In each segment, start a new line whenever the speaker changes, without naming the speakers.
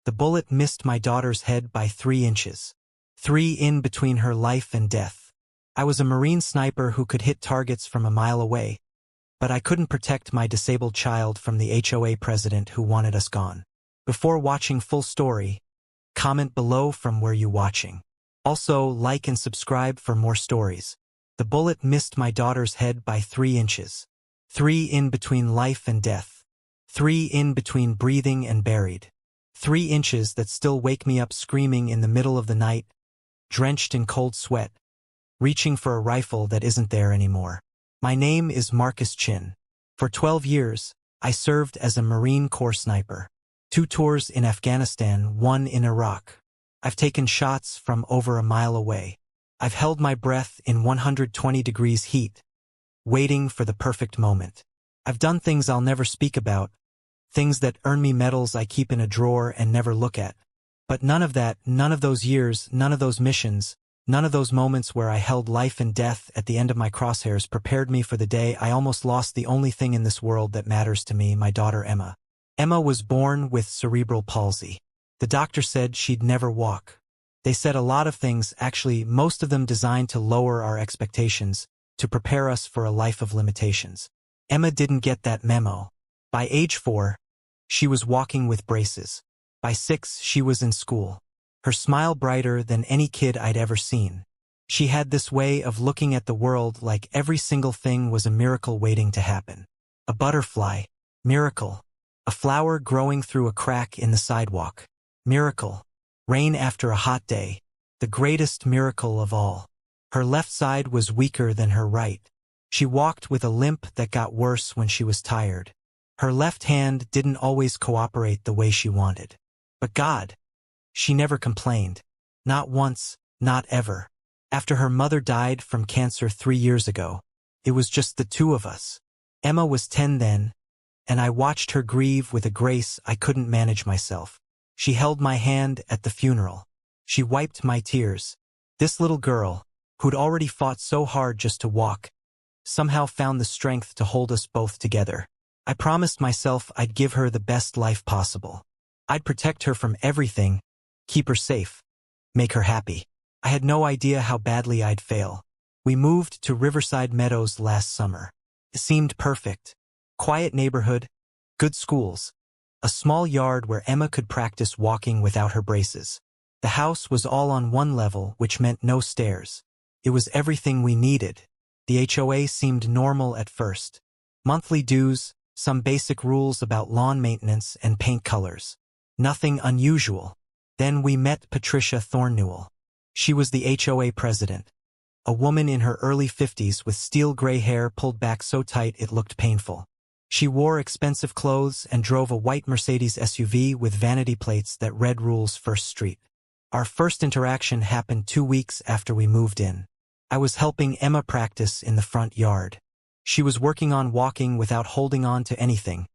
The bullet missed my daughter's head by 3 inches. 3 in between her life and death. I was a Marine sniper who could hit targets from a mile away, but I couldn't protect my disabled child from the HOA president who wanted us gone. Before watching full story, comment below from where you watching. Also, like and subscribe for more stories. The bullet missed my daughter's head by 3 inches. 3 in between life and death. 3 in between breathing and buried. 3 inches that still wake me up screaming in the middle of the night, drenched in cold sweat, reaching for a rifle that isn't there anymore. My name is Marcus Chin. For 12 years, I served as a Marine Corps sniper. 2 tours in Afghanistan, 1 in Iraq. I've taken shots from over a mile away. I've held my breath in 120 degrees heat, waiting for the perfect moment. I've done things I'll never speak about, things that earn me medals I keep in a drawer and never look at. But none of that, none of those years, none of those missions, none of those moments where I held life and death at the end of my crosshairs prepared me for the day I almost lost the only thing in this world that matters to me, my daughter Emma. Emma was born with cerebral palsy. The doctor said she'd never walk. They said a lot of things, actually most of them designed to lower our expectations, to prepare us for a life of limitations. Emma didn't get that memo. By age 4, she was walking with braces. By 6, she was in school. Her smile brighter than any kid I'd ever seen. She had this way of looking at the world like every single thing was a miracle waiting to happen. A butterfly, miracle. A flower growing through a crack in the sidewalk, miracle. Rain after a hot day, the greatest miracle of all. Her left side was weaker than her right. She walked with a limp that got worse when she was tired. Her left hand didn't always cooperate the way she wanted. But God, she never complained. Not once, not ever. After her mother died from cancer 3 years ago, it was just the 2 of us. Emma was 10 then, and I watched her grieve with a grace I couldn't manage myself. She held my hand at the funeral. She wiped my tears. This little girl, who'd already fought so hard just to walk, somehow found the strength to hold us both together. I promised myself I'd give her the best life possible. I'd protect her from everything, keep her safe, make her happy. I had no idea how badly I'd fail. We moved to Riverside Meadows last summer. It seemed perfect. Quiet neighborhood, good schools, a small yard where Emma could practice walking without her braces. The house was all on 1 level, which meant no stairs. It was everything we needed. The HOA seemed normal at first. Monthly dues, some basic rules about lawn maintenance and paint colors. Nothing unusual. Then we met Patricia Thornewell. She was the HOA president. A woman in her early 50s with steel gray hair pulled back so tight it looked painful. She wore expensive clothes and drove a white Mercedes SUV with vanity plates that read Rules First Street. Our first interaction happened 2 weeks after we moved in. I was helping Emma practice in the front yard. She was working on walking without holding on to anything,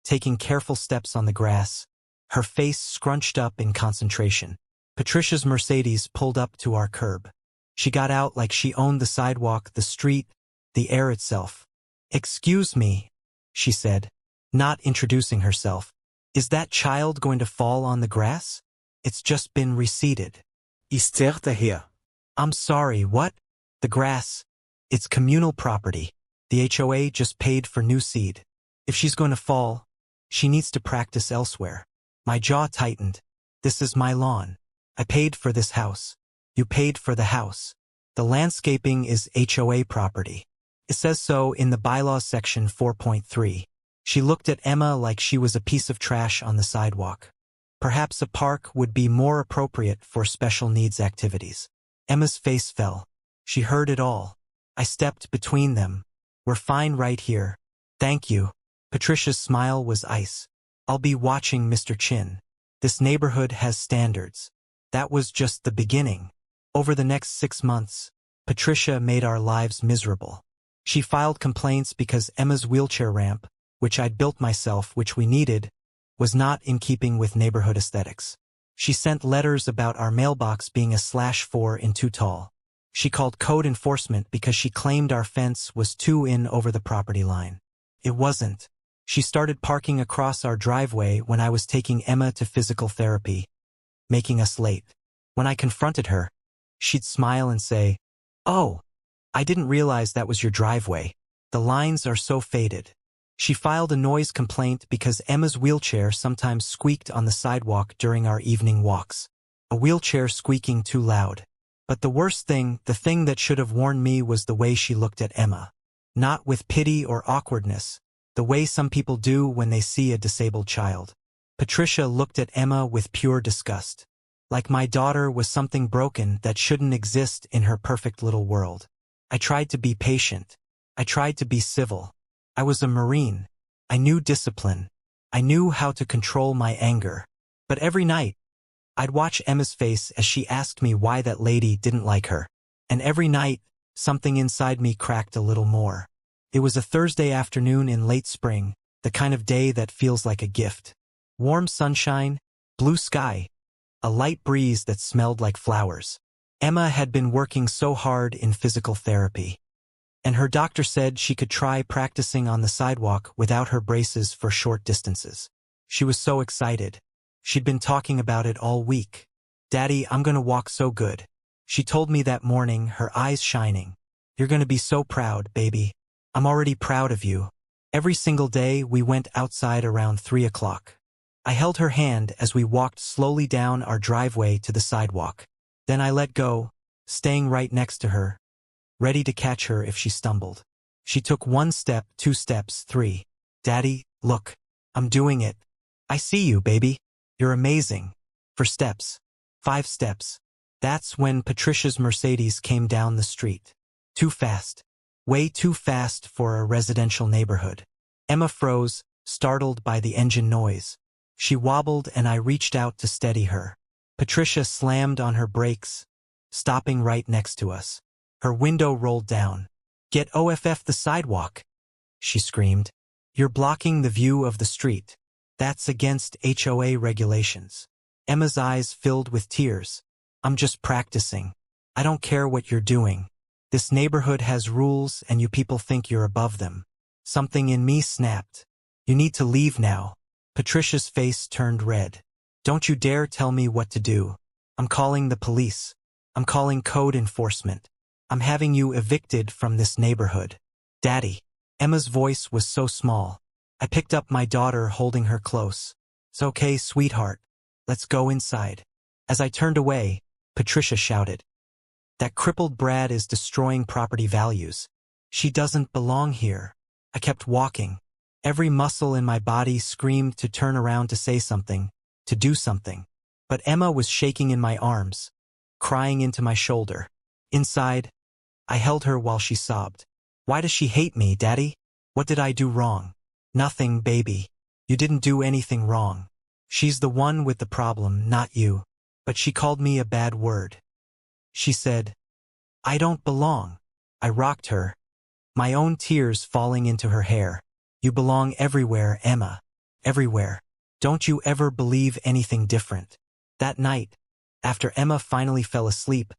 taking careful steps on the grass, her face scrunched up in concentration. Patricia's Mercedes pulled up to our curb. She got out like she owned the sidewalk, the street, the air itself. "Excuse me," she said, not introducing herself. "Is that child going to fall on the grass? It's just been reseeded."
Hier.
"I'm sorry, what?" "The grass. It's communal property. The HOA just paid for new seed. If she's going to fall, she needs to practice elsewhere." My jaw tightened. "This is my lawn. I paid for this house. You paid for the house. The landscaping is HOA property. It says so in the bylaws section 4.3. She looked at Emma like she was a piece of trash on the sidewalk. Perhaps a park would be more appropriate for special needs activities. Emma's face fell. She heard it all. I stepped between them. "We're fine right here. Thank you." Patricia's smile was ice. "I'll be watching, Mr. Chin. This neighborhood has standards." That was just the beginning. Over the next 6 months, Patricia made our lives miserable. She filed complaints because Emma's wheelchair ramp, which I'd built myself, which we needed, was not in keeping with neighborhood aesthetics. She sent letters about our mailbox being a /4 in too tall. She called code enforcement because she claimed our fence was 2 in over the property line. It wasn't. She started parking across our driveway when I was taking Emma to physical therapy, making us late. When I confronted her, she'd smile and say, "Oh, I didn't realize that was your driveway. The lines are so faded." She filed a noise complaint because Emma's wheelchair sometimes squeaked on the sidewalk during our evening walks. A wheelchair squeaking too loud. But the worst thing, the thing that should have warned me, was the way she looked at Emma. Not with pity or awkwardness, the way some people do when they see a disabled child. Patricia looked at Emma with pure disgust. Like my daughter was something broken that shouldn't exist in her perfect little world. I tried to be patient. I tried to be civil. I was a Marine. I knew discipline. I knew how to control my anger. But every night, I'd watch Emma's face as she asked me why that lady didn't like her. And every night, something inside me cracked a little more. It was a Thursday afternoon in late spring, the kind of day that feels like a gift. Warm sunshine, blue sky, a light breeze that smelled like flowers. Emma had been working so hard in physical therapy, and her doctor said she could try practicing on the sidewalk without her braces for short distances. She was so excited. She'd been talking about it all week. "Daddy, I'm gonna walk so good," she told me that morning, her eyes shining. "You're gonna be so proud, baby. I'm already proud of you." Every single day we went outside around 3 o'clock. I held her hand as we walked slowly down our driveway to the sidewalk. Then I let go, staying right next to her, ready to catch her if she stumbled. She took 1 step, 2 steps, 3. "Daddy, look. I'm doing it. I see you, baby. You're amazing." 4 steps. 5 steps. That's when Patricia's Mercedes came down the street. Too fast. Way too fast for a residential neighborhood. Emma froze, startled by the engine noise. She wobbled and I reached out to steady her. Patricia slammed on her brakes, stopping right next to us. Her window rolled down. "Get off the sidewalk," she screamed. "You're blocking the view of the street. That's against HOA regulations." Emma's eyes filled with tears. "I'm just practicing. I don't care what you're doing. This neighborhood has rules and you people think you're above them." Something in me snapped. "You need to leave now." Patricia's face turned red. "Don't you dare tell me what to do. I'm calling the police. I'm calling code enforcement. I'm having you evicted from this neighborhood." "Daddy." Emma's voice was so small. I picked up my daughter, holding her close. "It's okay, sweetheart. Let's go inside." As I turned away, Patricia shouted, "That crippled Brad is destroying property values. She doesn't belong here." I kept walking. Every muscle in my body screamed to turn around, to say something, to do something. But Emma was shaking in my arms, crying into my shoulder. Inside, I held her while she sobbed. "Why does she hate me, Daddy? What did I do wrong?" "Nothing, baby. You didn't do anything wrong. She's the one with the problem, not you." But she called me a bad word. She said, "I don't belong." I rocked her, my own tears falling into her hair. "You belong everywhere, Emma. Everywhere. Don't you ever believe anything different." That night, after Emma finally fell asleep,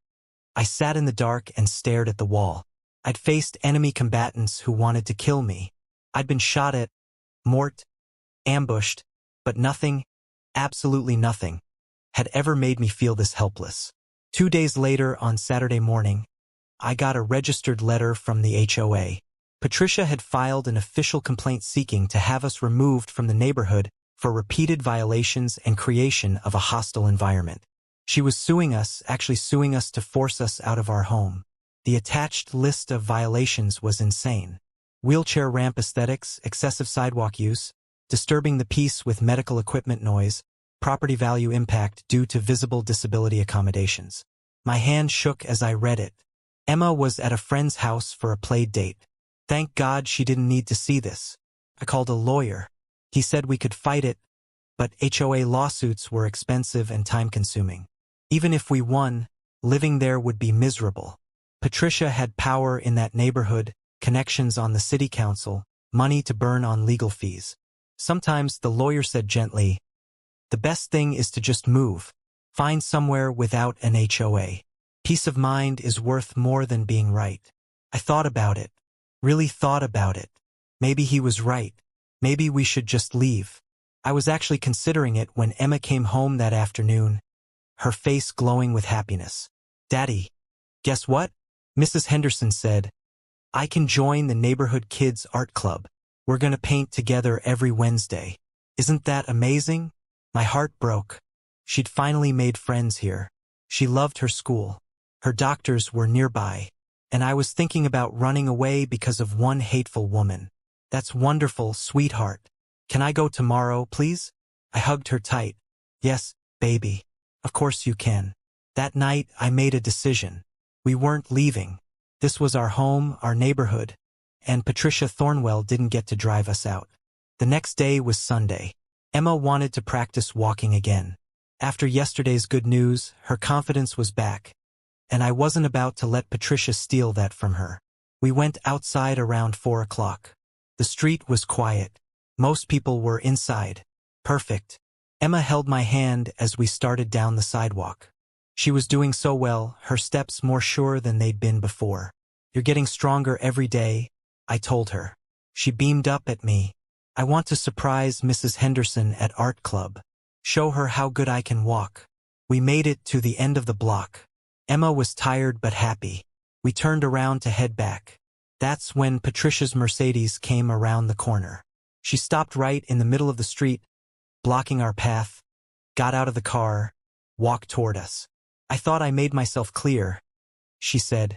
I sat in the dark and stared at the wall. I'd faced enemy combatants who wanted to kill me. I'd been shot at, mort, ambushed, but nothing, absolutely nothing, had ever made me feel this helpless. 2 days later, on Saturday morning, I got a registered letter from the HOA. Patricia had filed an official complaint seeking to have us removed from the neighborhood for repeated violations and creation of a hostile environment. She was suing us, actually suing us to force us out of our home. The attached list of violations was insane. Wheelchair ramp aesthetics, excessive sidewalk use, disturbing the peace with medical equipment noise, property value impact due to visible disability accommodations. My hand shook as I read it. Emma was at a friend's house for a play date. Thank God she didn't need to see this. I called a lawyer. He said we could fight it, but HOA lawsuits were expensive and time-consuming. Even if we won, living there would be miserable. Patricia had power in that neighborhood, connections on the city council, money to burn on legal fees. Sometimes the lawyer said gently, "The best thing is to just move. Find somewhere without an HOA. Peace of mind is worth more than being right." I thought about it. Really thought about it. Maybe he was right. Maybe we should just leave. I was actually considering it when Emma came home that afternoon, her face glowing with happiness. Daddy, guess what? Mrs. Henderson said, I can join the neighborhood kids art club. We're gonna paint together every Wednesday. Isn't that amazing? My heart broke. She'd finally made friends here. She loved her school. Her doctors were nearby. And I was thinking about running away because of one hateful woman. That's wonderful, sweetheart. Can I go tomorrow, please? I hugged her tight. Yes, baby. Of course you can. That night, I made a decision. We weren't leaving. This was our home, our neighborhood. And Patricia Thornwell didn't get to drive us out. The next day was Sunday. Emma wanted to practice walking again. After yesterday's good news, her confidence was back. And I wasn't about to let Patricia steal that from her. We went outside around 4 o'clock. The street was quiet. Most people were inside. Perfect. Emma held my hand as we started down the sidewalk. She was doing so well, her steps more sure than they'd been before. You're getting stronger every day, I told her. She beamed up at me. I want to surprise Mrs. Henderson at art club. Show her how good I can walk. We made it to the end of the block. Emma was tired but happy. We turned around to head back. That's when Patricia's Mercedes came around the corner. She stopped right in the middle of the street, blocking our path, got out of the car, walked toward us. I thought I made myself clear, she said,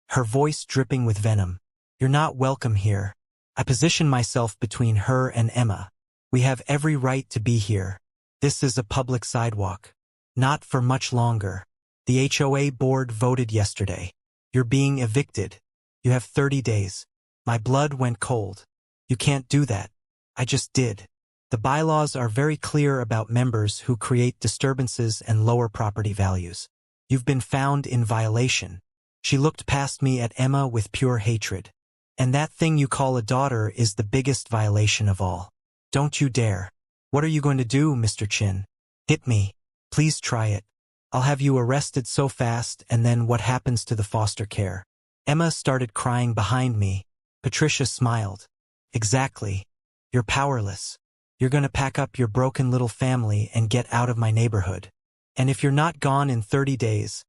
her voice dripping with venom. You're not welcome here. I positioned myself between her and Emma. We have every right to be here. This is a public sidewalk. Not for much longer. The HOA board voted yesterday. You're being evicted. You have 30 days. My blood went cold. You can't do that. I just did. The bylaws are very clear about members who create disturbances and lower property values. You've been found in violation. She looked past me at Emma with pure hatred. And that thing you call a daughter is the biggest violation of all. Don't you dare. What are you going to do, Mr. Chin? Hit me. Please try it. I'll have you arrested so fast, and then what happens to the foster care? Emma started crying behind me. Patricia smiled. Exactly. You're powerless. You're going to pack up your broken little family and get out of my neighborhood. And if you're not gone in 30 days,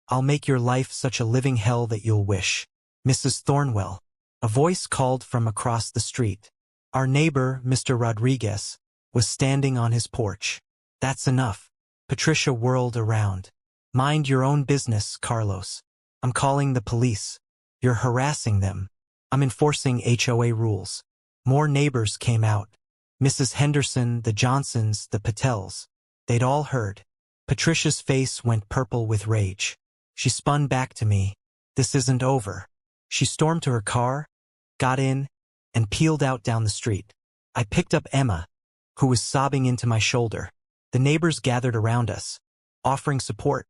I'll make your life such a living hell that you'll wish. Mrs. Thornwell. A voice called from across the street. Our neighbor, Mr. Rodriguez, was standing on his porch. That's enough. Patricia whirled around. Mind your own business, Carlos. I'm calling the police. You're harassing them. I'm enforcing HOA rules. More neighbors came out. Mrs. Henderson, the Johnsons, the Patels. They'd all heard. Patricia's face went purple with rage. She spun back to me. This isn't over. She stormed to her car, got in, and peeled out down the street. I picked up Emma, who was sobbing into my shoulder. The neighbors gathered around us, offering support,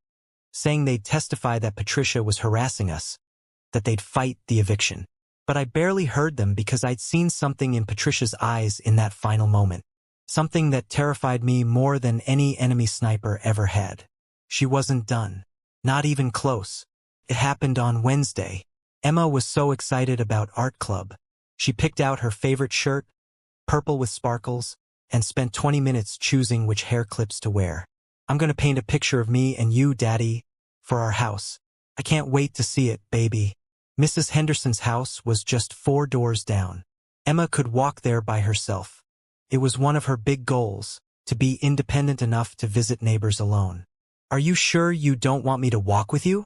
saying they'd testify that Patricia was harassing us, that they'd fight the eviction. But I barely heard them because I'd seen something in Patricia's eyes in that final moment. Something that terrified me more than any enemy sniper ever had. She wasn't done. Not even close. It happened on Wednesday. Emma was so excited about art club. She picked out her favorite shirt, purple with sparkles, and spent 20 minutes choosing which hair clips to wear. I'm going to paint a picture of me and you, Daddy, for our house. I can't wait to see it, baby. Mrs. Henderson's house was just 4 doors down. Emma could walk there by herself. It was one of her big goals, to be independent enough to visit neighbors alone. Are you sure you don't want me to walk with you?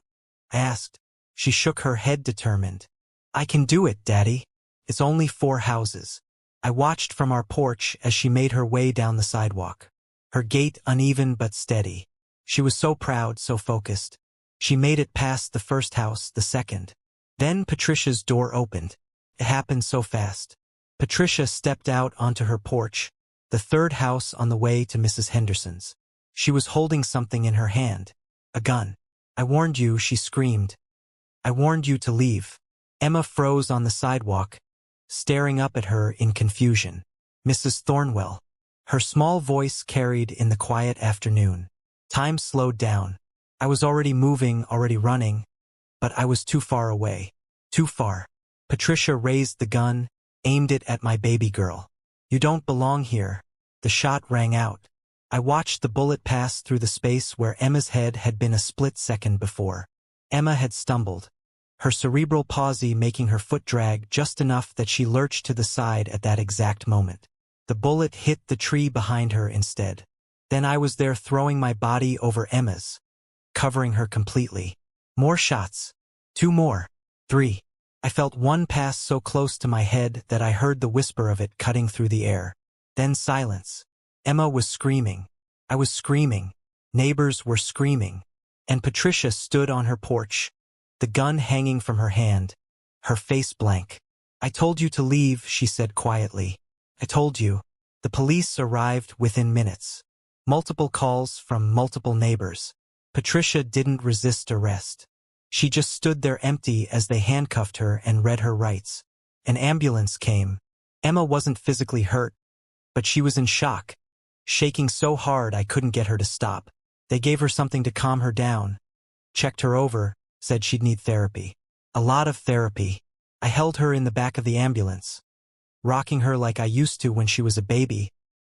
I asked. She shook her head determined. I can do it, Daddy. It's only 4 houses. I watched from our porch as she made her way down the sidewalk. Her gait uneven but steady. She was so proud, so focused. She made it past the first house, the second. Then Patricia's door opened. It happened so fast. Patricia stepped out onto her porch, the 3rd house on the way to Mrs. Henderson's. She was holding something in her hand. A gun. I warned you, she screamed. I warned you to leave. Emma froze on the sidewalk, staring up at her in confusion. Mrs. Thornwell. Her small voice carried in the quiet afternoon. Time slowed down. I was already moving, already running, but I was too far away. Too far. Patricia raised the gun, aimed it at my baby girl. You don't belong here. The shot rang out. I watched the bullet pass through the space where Emma's head had been a split second before. Emma had stumbled, her cerebral palsy making her foot drag just enough that she lurched to the side at that exact moment. The bullet hit the tree behind her instead. Then I was there throwing my body over Emma's, covering her completely. More shots. 2 more. 3. I felt one pass so close to my head that I heard the whisper of it cutting through the air. Then silence. Emma was screaming. I was screaming. Neighbors were screaming. And Patricia stood on her porch, the gun hanging from her hand, her face blank. I told you to leave, she said quietly. I told you. The police arrived within minutes. Multiple calls from multiple neighbors. Patricia didn't resist arrest. She just stood there empty as they handcuffed her and read her rights. An ambulance came. Emma wasn't physically hurt, but she was in shock, shaking so hard I couldn't get her to stop. They gave her something to calm her down, checked her over, said she'd need therapy. A lot of therapy. I held her in the back of the ambulance, rocking her like I used to when she was a baby,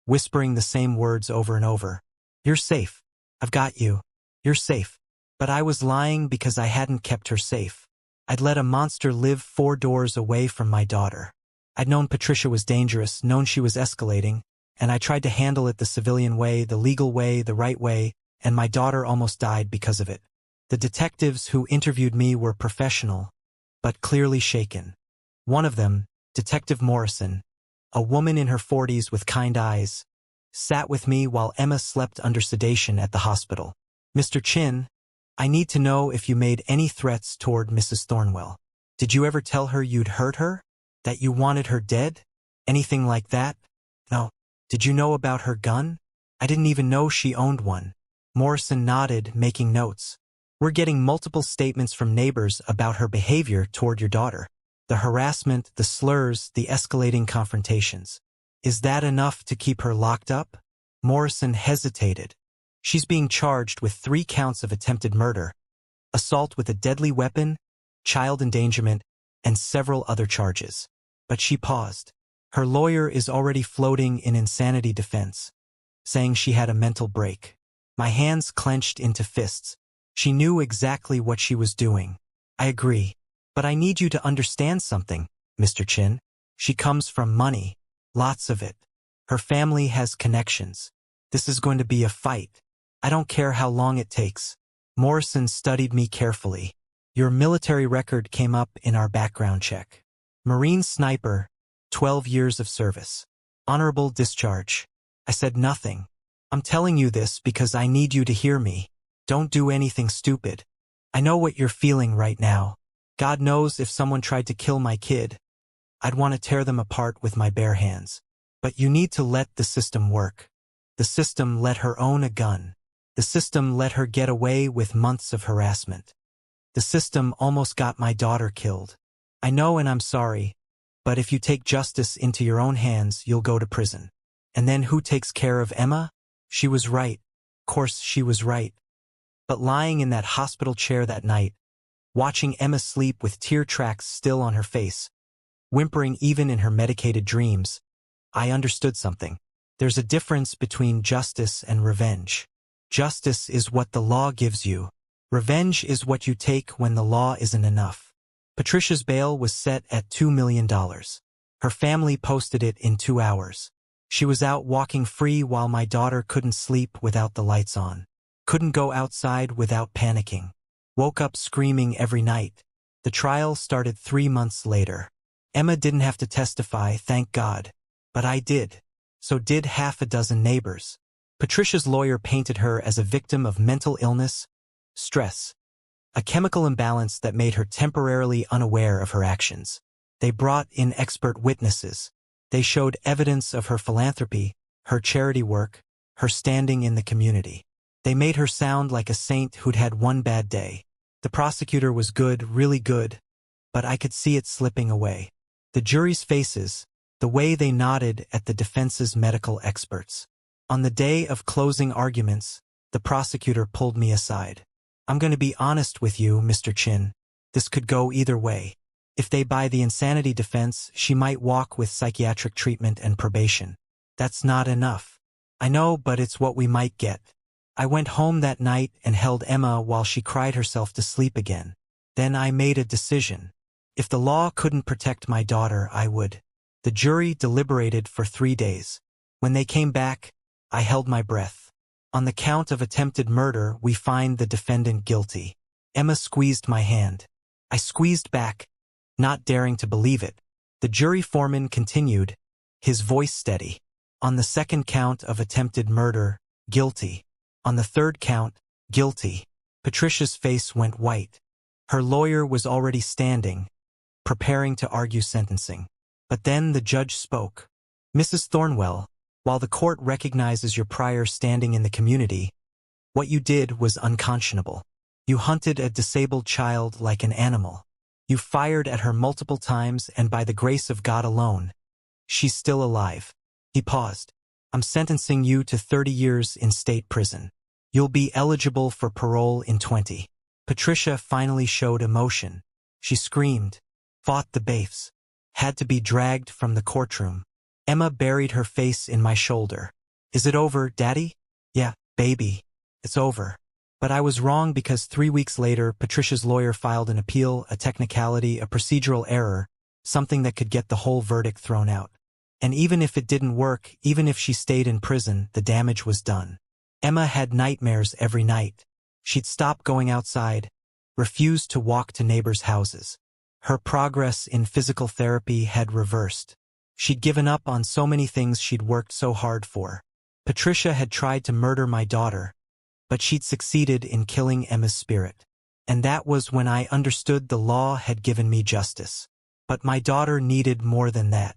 whispering the same words over and over. You're safe. I've got you. You're safe. But I was lying because I hadn't kept her safe. I'd let a monster live 4 doors away from my daughter. I'd known Patricia was dangerous, known she was escalating, and I tried to handle it the civilian way, the legal way, the right way, and my daughter almost died because of it. The detectives who interviewed me were professional, but clearly shaken. One of them, Detective Morrison, a woman in her 40s with kind eyes, sat with me while Emma slept under sedation at the hospital. Mr. Chin, I need to know if you made any threats toward Mrs. Thornwell. Did you ever tell her you'd hurt her? That you wanted her dead? Anything like that? No. Did you know about her gun? I didn't even know she owned one. Morrison nodded, making notes. We're getting multiple statements from neighbors about her behavior toward your daughter. The harassment, the slurs, the escalating confrontations. Is that enough to keep her locked up? Morrison hesitated. She's being charged with 3 counts of attempted murder, assault with a deadly weapon, child endangerment, and several other charges. But she paused. Her lawyer is already floating in insanity defense, saying she had a mental break. My hands clenched into fists. She knew exactly what she was doing. I agree. But I need you to understand something, Mr. Chin. She comes from money. Lots of it. Her family has connections. This is going to be a fight. I don't care how long it takes. Morrison studied me carefully. Your military record came up in our background check. Marine sniper, 12 years of service. Honorable discharge. I said nothing. I'm telling you this because I need you to hear me. Don't do anything stupid. I know what you're feeling right now. God knows if someone tried to kill my kid, I'd want to tear them apart with my bare hands. But you need to let the system work. The system let her own a gun. The system let her get away with months of harassment. The system almost got my daughter killed. I know and I'm sorry, but if you take justice into your own hands, you'll go to prison. And then who takes care of Emma? She was right. Of course she was right. But lying in that hospital chair that night, watching Emma sleep with tear tracks still on her face, whimpering even in her medicated dreams, I understood something. There's a difference between justice and revenge. Justice is what the law gives you. Revenge is what you take when the law isn't enough. Patricia's bail was set at $2 million. Her family posted it in 2 hours. She was out walking free while my daughter couldn't sleep without the lights on. Couldn't go outside without panicking. Woke up screaming every night. The trial started 3 months later. Emma didn't have to testify, thank God. But I did. So did half a dozen neighbors. Patricia's lawyer painted her as a victim of mental illness, stress, a chemical imbalance that made her temporarily unaware of her actions. They brought in expert witnesses. They showed evidence of her philanthropy, her charity work, her standing in the community. They made her sound like a saint who'd had one bad day. The prosecutor was good, really good, but I could see it slipping away. The jury's faces, the way they nodded at the defense's medical experts. On the day of closing arguments, the prosecutor pulled me aside. I'm going to be honest with you, Mr. Chin. This could go either way. If they buy the insanity defense, she might walk with psychiatric treatment and probation. That's not enough. I know, but it's what we might get. I went home that night and held Emma while she cried herself to sleep again. Then I made a decision. If the law couldn't protect my daughter, I would. The jury deliberated for 3 days. When they came back, I held my breath. On the count of attempted murder, we find the defendant guilty. Emma squeezed my hand. I squeezed back, not daring to believe it. The jury foreman continued, his voice steady. On the second count of attempted murder, guilty. On the third count, guilty. Patricia's face went white. Her lawyer was already standing, preparing to argue sentencing. But then the judge spoke. Mrs. Thornwell, while the court recognizes your prior standing in the community, what you did was unconscionable. You hunted a disabled child like an animal. You fired at her multiple times, and by the grace of God alone, she's still alive. He paused. I'm sentencing you to 30 years in state prison. You'll be eligible for parole in 20. Patricia finally showed emotion. She screamed, fought the bailiffs, had to be dragged from the courtroom. Emma buried her face in my shoulder. Is it over, Daddy? Yeah, baby, it's over. But I was wrong because 3 weeks later, Patricia's lawyer filed an appeal, a technicality, a procedural error, something that could get the whole verdict thrown out. And even if it didn't work, even if she stayed in prison, the damage was done. Emma had nightmares every night. She'd stop going outside, refused to walk to neighbors' houses. Her progress in physical therapy had reversed. She'd given up on so many things she'd worked so hard for. Patricia had tried to murder my daughter, but she'd succeeded in killing Emma's spirit. And that was when I understood the law had given me justice. But my daughter needed more than that.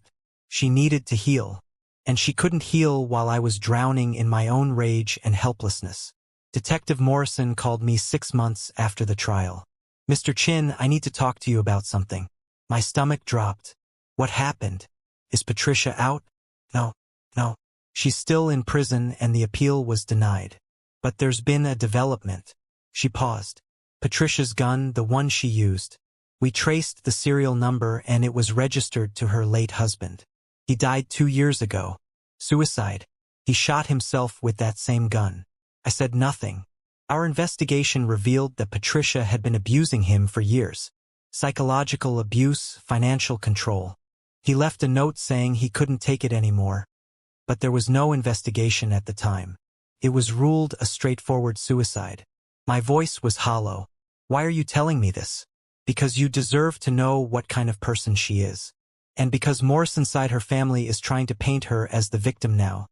She needed to heal. And she couldn't heal while I was drowning in my own rage and helplessness. Detective Morrison called me 6 months after the trial. Mr. Chin, I need to talk to you about something. My stomach dropped. What happened? Is Patricia out? No. She's still in prison and the appeal was denied. But there's been a development. She paused. Patricia's gun, the one she used. We traced the serial number and it was registered to her late husband. He died 2 years ago. Suicide. He shot himself with that same gun. I said nothing. Our investigation revealed that Patricia had been abusing him for years. Psychological abuse, financial control. He left a note saying he couldn't take it anymore. But there was no investigation at the time. It was ruled a straightforward suicide. My voice was hollow. Why are you telling me this? Because you deserve to know what kind of person she is. And because Morrison's side her family is trying to paint her as the victim now,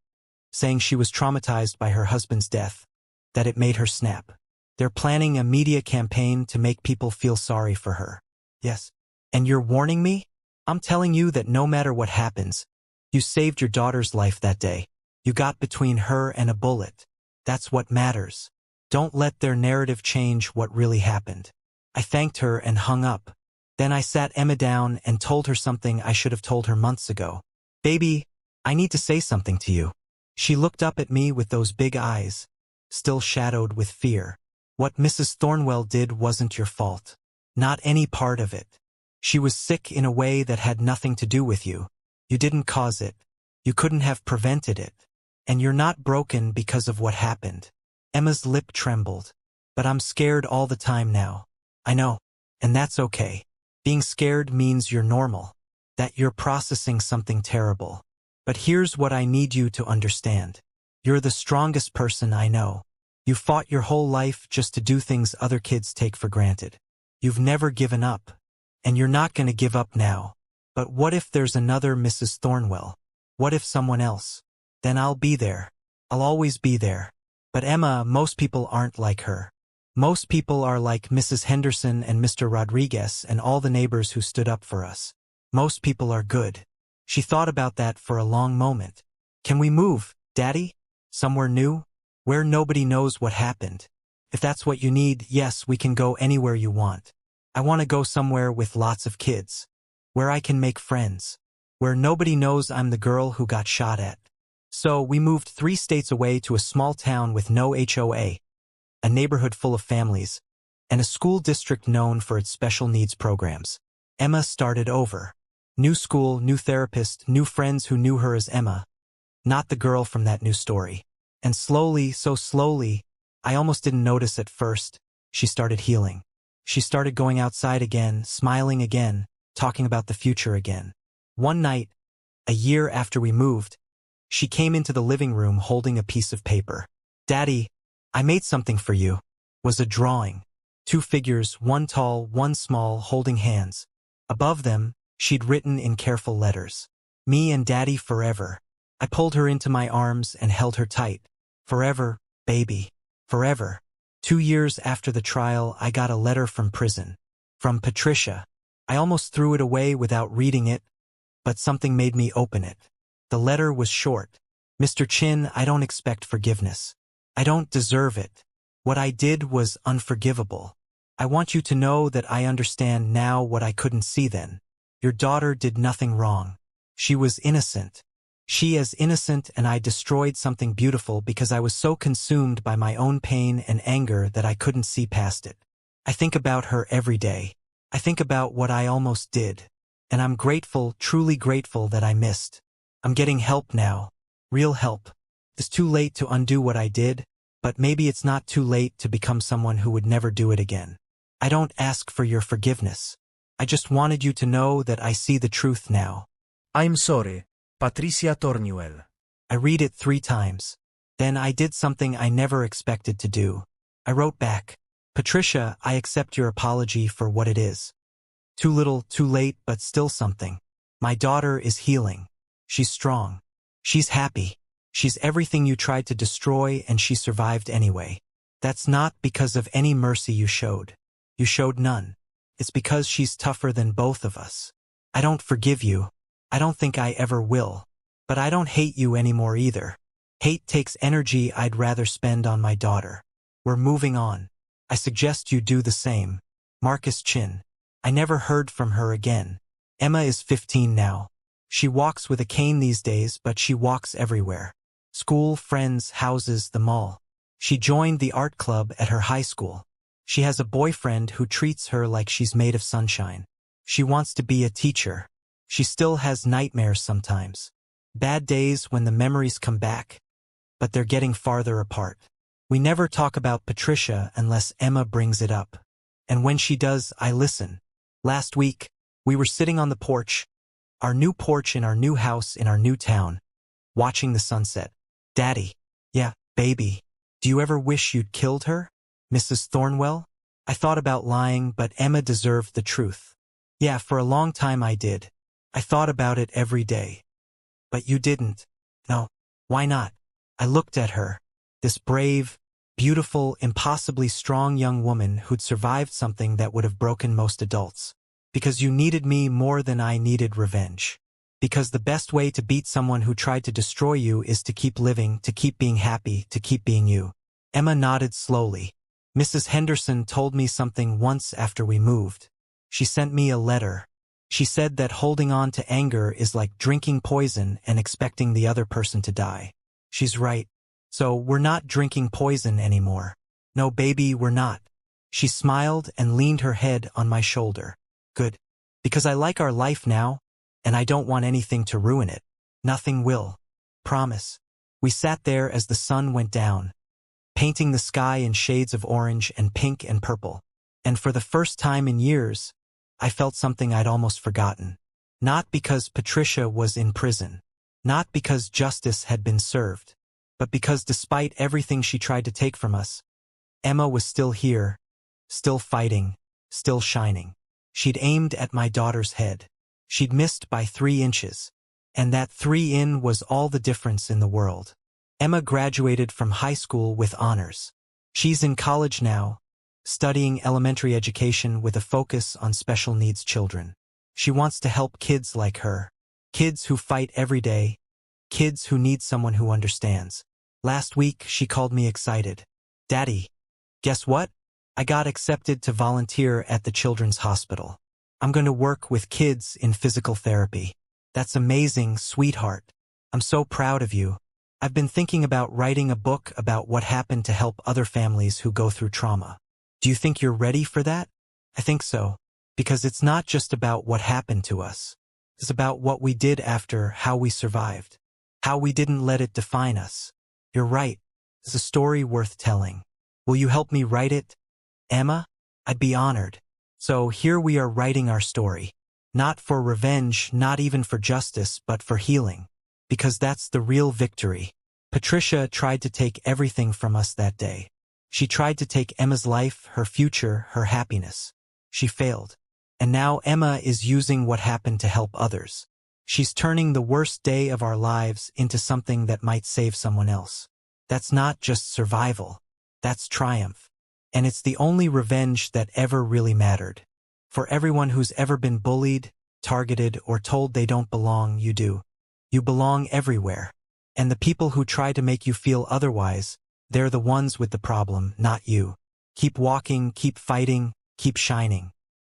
saying she was traumatized by her husband's death, that it made her snap. They're planning a media campaign to make people feel sorry for her. Yes. And you're warning me? I'm telling you that no matter what happens, you saved your daughter's life that day. You got between her and a bullet. That's what matters. Don't let their narrative change what really happened. I thanked her and hung up. Then I sat Emma down and told her something I should have told her months ago. Baby, I need to say something to you. She looked up at me with those big eyes, still shadowed with fear. What Mrs. Thornwell did wasn't your fault. Not any part of it. She was sick in a way that had nothing to do with you. You didn't cause it. You couldn't have prevented it. And you're not broken because of what happened. Emma's lip trembled. But I'm scared all the time now. I know. And that's okay. Being scared means you're normal. That you're processing something terrible. But here's what I need you to understand. You're the strongest person I know. You fought your whole life just to do things other kids take for granted. You've never given up. And you're not going to give up now. But what if there's another Mrs. Thornwell? What if someone else? Then I'll be there. I'll always be there. But Emma, most people aren't like her. Most people are like Mrs. Henderson and Mr. Rodriguez and all the neighbors who stood up for us. Most people are good. She thought about that for a long moment. Can we move, Daddy? Somewhere new? Where nobody knows what happened? If that's what you need, yes, we can go anywhere you want. I want to go somewhere with lots of kids. Where I can make friends. Where nobody knows I'm the girl who got shot at. So we moved 3 states away to a small town with no HOA, a neighborhood full of families, and a school district known for its special needs programs. Emma started over. New school, new therapist, new friends who knew her as Emma, not the girl from that new story. And slowly, so slowly, I almost didn't notice at first, she started healing. She started going outside again, smiling again, talking about the future again. One night, a year after we moved, she came into the living room holding a piece of paper. "Daddy, I made something for you." Was a drawing. Two figures, one tall, one small, holding hands. Above them, she'd written in careful letters, "Me and Daddy forever." I pulled her into my arms and held her tight. "Forever, baby. Forever." 2 years after the trial, I got a letter from prison. From Patricia. I almost threw it away without reading it, but something made me open it. The letter was short. "Mr. Chin, I don't expect forgiveness. I don't deserve it. What I did was unforgivable. I want you to know that I understand now what I couldn't see then. Your daughter did nothing wrong. She was innocent. She is innocent, and I destroyed something beautiful because I was so consumed by my own pain and anger that I couldn't see past it. I think about her every day. I think about what I almost did. And I'm grateful, truly grateful that I missed. I'm getting help now. Real help. It's too late to undo what I did, but maybe it's not too late to become someone who would never do it again. I don't ask for your forgiveness. I just wanted you to know that I see the truth now."
I'm sorry, Patricia Tornuel.
I read it 3 times. Then I did something I never expected to do. I wrote back, "Patricia, I accept your apology for what it is. Too little, too late, but still something. My daughter is healing. She's strong. She's happy. She's everything you tried to destroy, and she survived anyway. That's not because of any mercy you showed. You showed none. It's because she's tougher than both of us. I don't forgive you. I don't think I ever will. But I don't hate you anymore either. Hate takes energy I'd rather spend on my daughter. We're moving on. I suggest you do the same. Marcus Chin." I never heard from her again. Emma is 15 now. She walks with a cane these days, but she walks everywhere. School, friends, houses, the mall. She joined the art club at her high school. She has a boyfriend who treats her like she's made of sunshine. She wants to be a teacher. She still has nightmares sometimes. Bad days when the memories come back, but they're getting farther apart. We never talk about Patricia unless Emma brings it up. And when she does, I listen. Last week, we were sitting on the porch, our new porch in our new house in our new town, watching the sunset. "Daddy." "Yeah, baby. Do you ever wish you'd killed her, Mrs. Thornwell?" I thought about lying, but Emma deserved the truth. "Yeah, for a long time I did. I thought about it every day." "But you didn't." "No. Why not?" I looked at her. This brave, beautiful, impossibly strong young woman who'd survived something that would have broken most adults. "Because you needed me more than I needed revenge. Because the best way to beat someone who tried to destroy you is to keep living, to keep being happy, to keep being you." Emma nodded slowly. "Mrs. Henderson told me something once after we moved. She sent me a letter. She said that holding on to anger is like drinking poison and expecting the other person to die. She's right. So we're not drinking poison anymore. No, baby, we're not." She smiled and leaned her head on my shoulder. "Good. Because I like our life now, and I don't want anything to ruin it. Nothing will. Promise." We sat there as the sun went down, painting the sky in shades of orange and pink and purple. And for the first time in years, I felt something I'd almost forgotten. Not because Patricia was in prison. Not because justice had been served. But because despite everything she tried to take from us, Emma was still here, still fighting, still shining. She'd aimed at my daughter's head. She'd missed by 3 inches. And that 3 in was all the difference in the world. Emma graduated from high school with honors. She's in college now, studying elementary education with a focus on special needs children. She wants to help kids like her. Kids who fight every day. Kids who need someone who understands. Last week, she called me excited. "Daddy, guess what? I got accepted to volunteer at the Children's Hospital. I'm going to work with kids in physical therapy." "That's amazing, sweetheart. I'm so proud of you. I've been thinking about writing a book about what happened to help other families who go through trauma. Do you think you're ready for that?" "I think so. Because it's not just about what happened to us. It's about what we did after, how we survived. How we didn't let it define us. You're right. It's a story worth telling. Will you help me write it, Emma? I'd be honored. So here we are writing our story. Not for revenge, not even for justice, but for healing. Because that's the real victory. Patricia tried to take everything from us that day. She tried to take Emma's life, her future, her happiness. She failed. And now Emma is using what happened to help others. She's turning the worst day of our lives into something that might save someone else. That's not just survival. That's triumph. And it's the only revenge that ever really mattered. For everyone who's ever been bullied, targeted, or told they don't belong, you do. You belong everywhere. And the people who try to make you feel otherwise, they're the ones with the problem, not you. Keep walking, keep fighting, keep shining.